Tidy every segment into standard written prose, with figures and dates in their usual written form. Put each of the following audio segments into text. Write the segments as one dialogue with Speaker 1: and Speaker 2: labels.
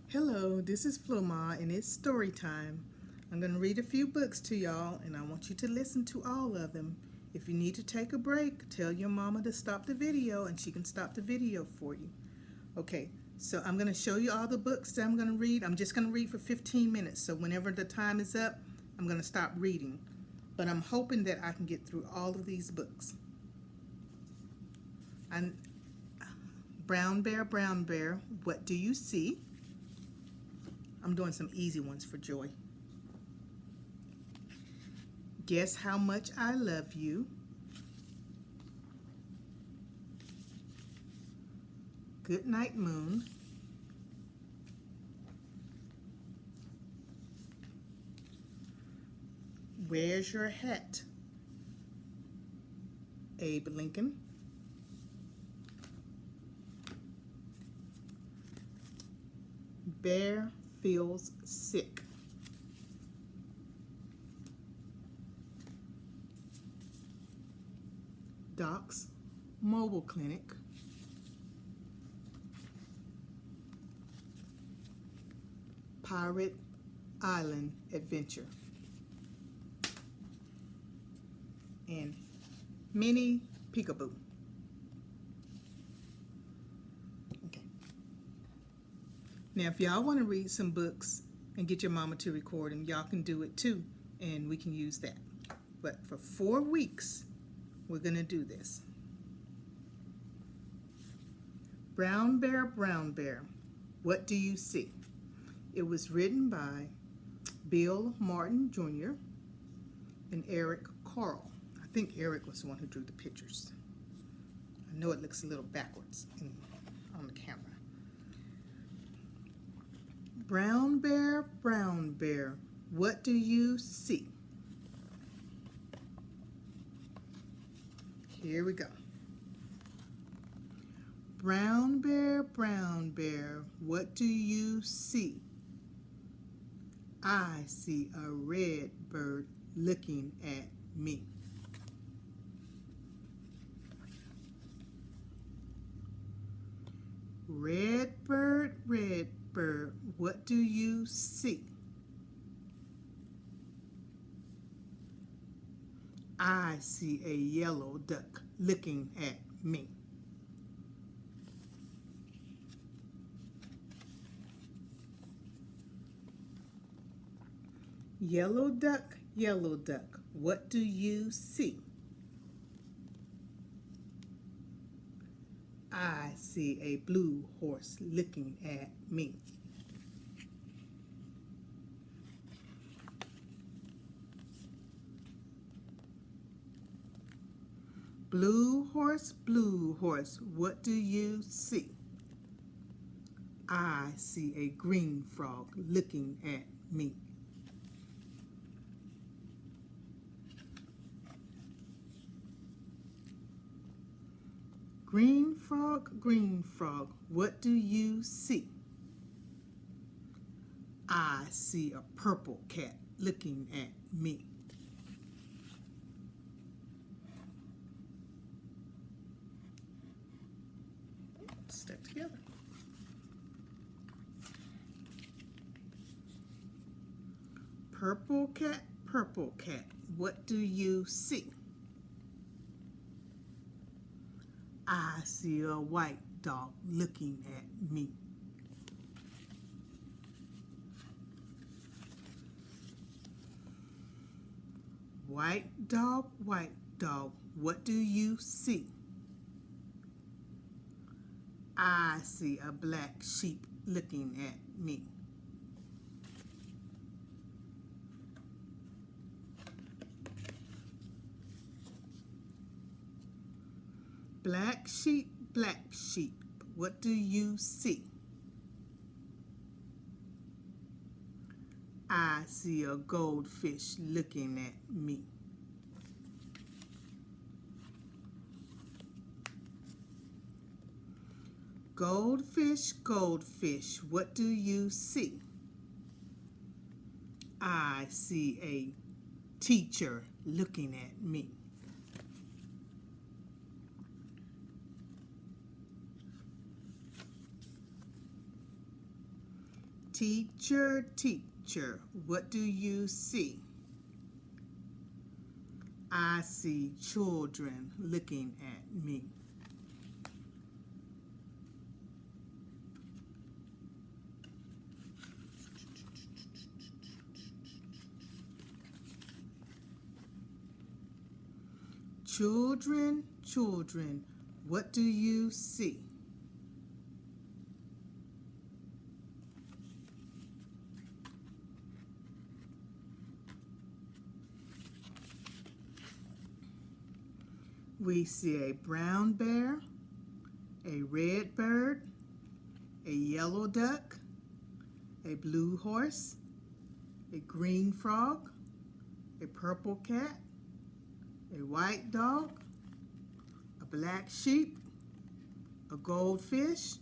Speaker 1: Hello, this is FloMa and it's story time. I'm going to read a few books to y'all and I want you to listen to all of them. If you need to take a break, tell your mama to stop the video and she can stop the video for you. Okay, so I'm going to show you all the books that I'm going to read. I'm just going to read for 15 minutes, so whenever the time is up, I'm going to stop reading. But I'm hoping that I can get through all of these books. Brown Bear, what do you see? I'm doing some easy ones for Joy. Guess how much I love you. Good night, Moon. Where's your hat? Abe Lincoln. Bear feels sick. Doc's Mobile Clinic. Pirate Island Adventure. And Mini Peekaboo. Okay. Now, if y'all want to read some books and get your mama to record them, y'all can do it too, and we can use that. But for 4 weeks, we're going to do this. Brown Bear, what do you see? It was written by Bill Martin Jr. and Eric Carle. I think Eric was the one who drew the pictures. I know it looks a little backwards on the camera. Brown Bear, what do you see? Here we go. Brown Bear, what do you see? I see a red bird looking at me. Red bird, what do you see? I see a yellow duck looking at me. Yellow duck, what do you see? I see a blue horse looking at me. Blue horse, what do you see? I see a green frog looking at me. Green frog, what do you see? I see a purple cat looking at me. Step together. Purple cat, what do you see? I see a white dog looking at me. White dog, what do you see? I see a black sheep looking at me. Black sheep, what do you see? I see a goldfish looking at me. Goldfish, what do you see? I see a teacher looking at me. Teacher, teacher, what do you see? I see children looking at me. Children, children, what do you see? We see a brown bear, a red bird, a yellow duck, a blue horse, a green frog, a purple cat, a white dog, a black sheep, a goldfish,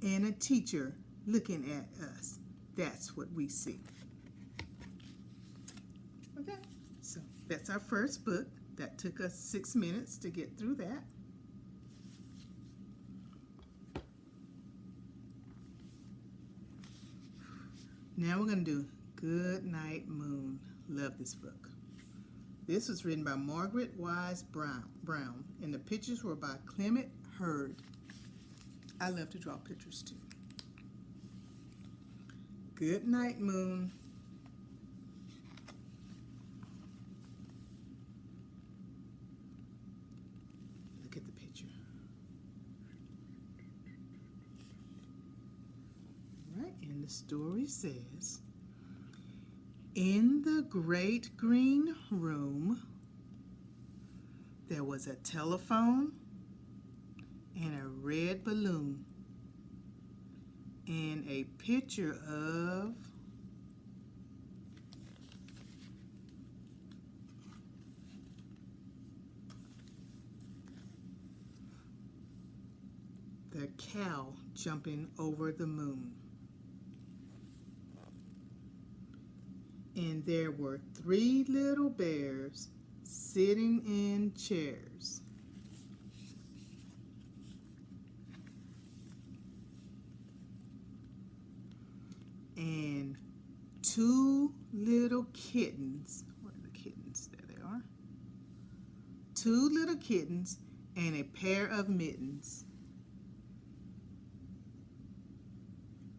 Speaker 1: and a teacher looking at us. That's what we see. Okay, so that's our first book. That took us 6 minutes to get through that. Now we're going to do Good Night Moon. Love this book. This was written by Margaret Wise Brown, and the pictures were by Clement Hurd. I love to draw pictures too. Good Night Moon. Look at the picture. All right, and the story says, in the great green room, there was a telephone and a red balloon and a picture of the cow jumping over the moon. And there were 3 little bears sitting in chairs. And 2 little kittens. Where are the kittens? There they are. 2 little kittens and a pair of mittens.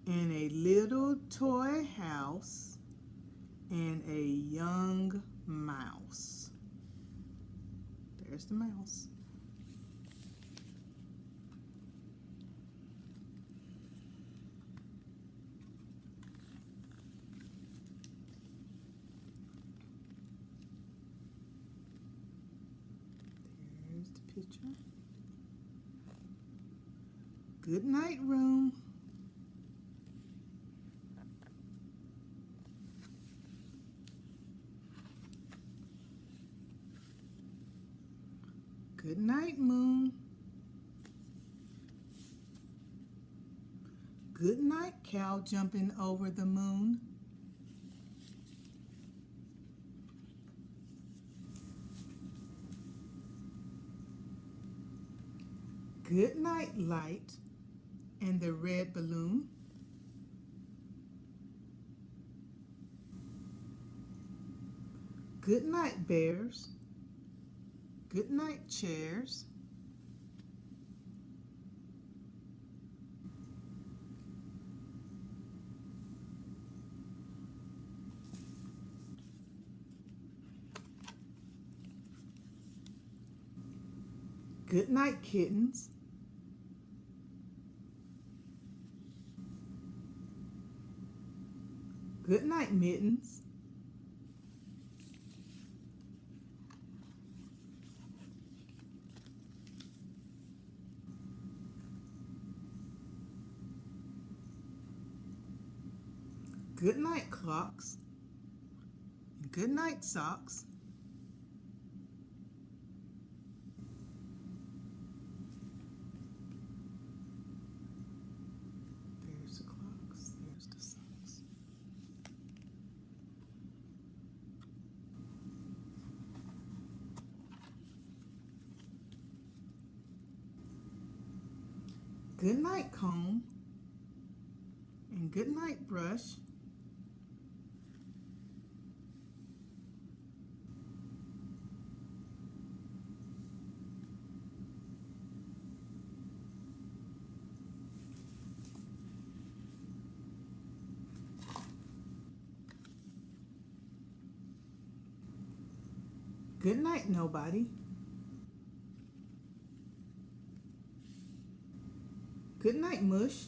Speaker 1: And a little toy house and a young mouse. There's the mouse. There's the picture. Good night, room. Good night, moon. Good night, cow jumping over the moon. Good night, light and the red balloon. Good night, bears. Good night, chairs. Good night, kittens. Good night, mittens. Good night, clocks. And good night, socks. There's the clocks, there's the socks. Good night, comb. And good night, brush. Good night, nobody. Good night, mush.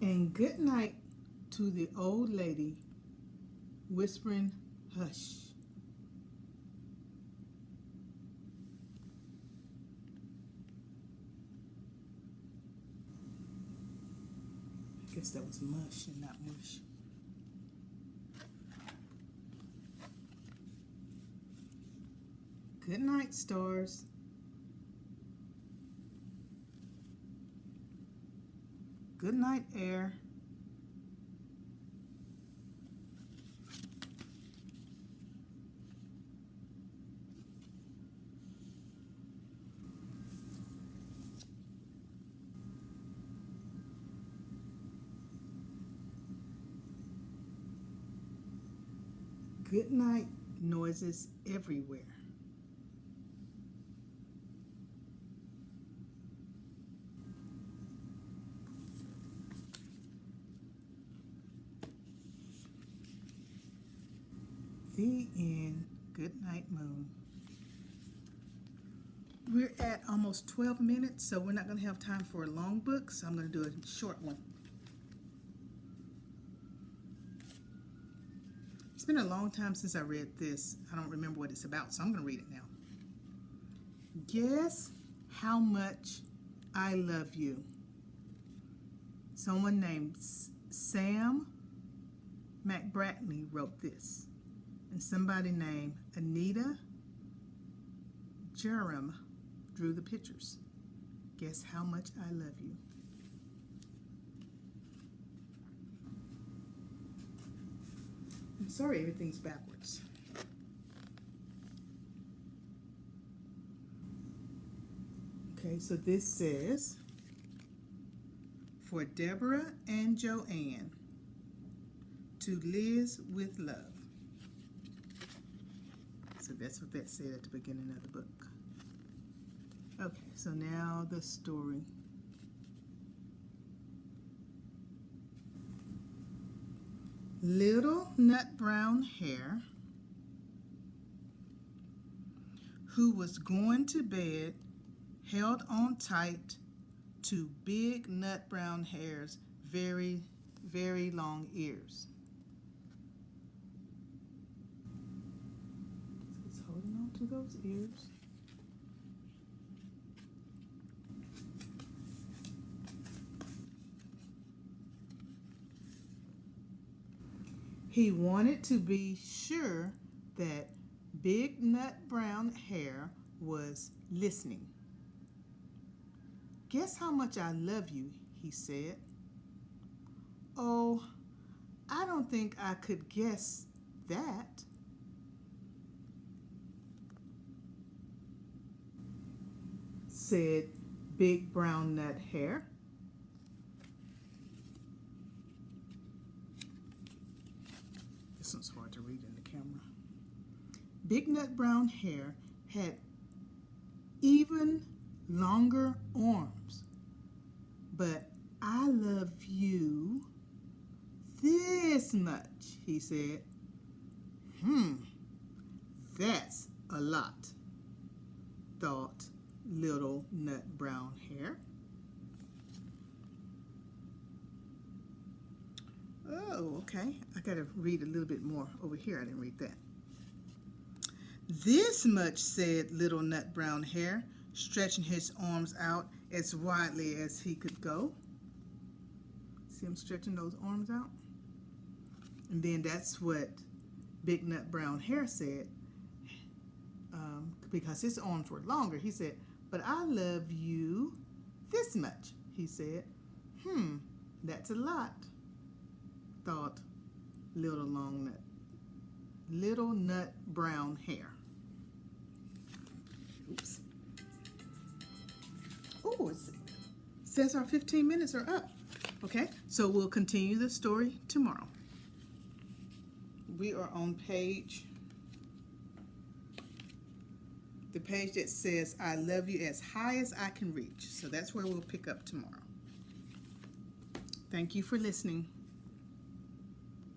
Speaker 1: And good night to the old lady whispering hush. I guess that was mush and not mush. Good night, stars. Good night, air. Good night, noises everywhere. The end. Good night, moon. We're at almost 12 minutes, so we're not going to have time for a long book, so I'm going to do a short one. It's been a long time since I read this. I don't remember what it's about, so I'm going to read it now. Guess how much I love you. Someone named Sam McBratney wrote this. And somebody named Anita Jerem drew the pictures. Guess how much I love you. I'm sorry, everything's backwards. Okay, so this says, for Deborah and Joanne, to Liz with love. So that's what that said at the beginning of the book. Okay, so now the story. Little nut brown hare, who was going to bed, held on tight to big nut brown hare's very, very long ears. So he's holding on to those ears. He wanted to be sure that Big Nut Brown Hare was listening. Guess how much I love you, he said. Oh, I don't think I could guess that. Said Big Brown Nut Hare. This one's hard to read in the camera. Big Nut Brown Hare had even longer arms, but I love you this much, he said. That's a lot, thought Little Nut Brown Hare. Oh, okay. I gotta read a little bit more over here. I didn't read that. This much, said Little Nut Brown Hare, stretching his arms out as widely as he could go. See him stretching those arms out? And then that's what Big Nut Brown Hare said, because his arms were longer. He said, but I love you this much, he said. That's a lot, thought Little little nut brown hair. Oops. Oh, it says our 15 minutes are up. Okay, so we'll continue the story tomorrow. We are on the page that says, I love you as high as I can reach. So that's where we'll pick up tomorrow. Thank you for listening.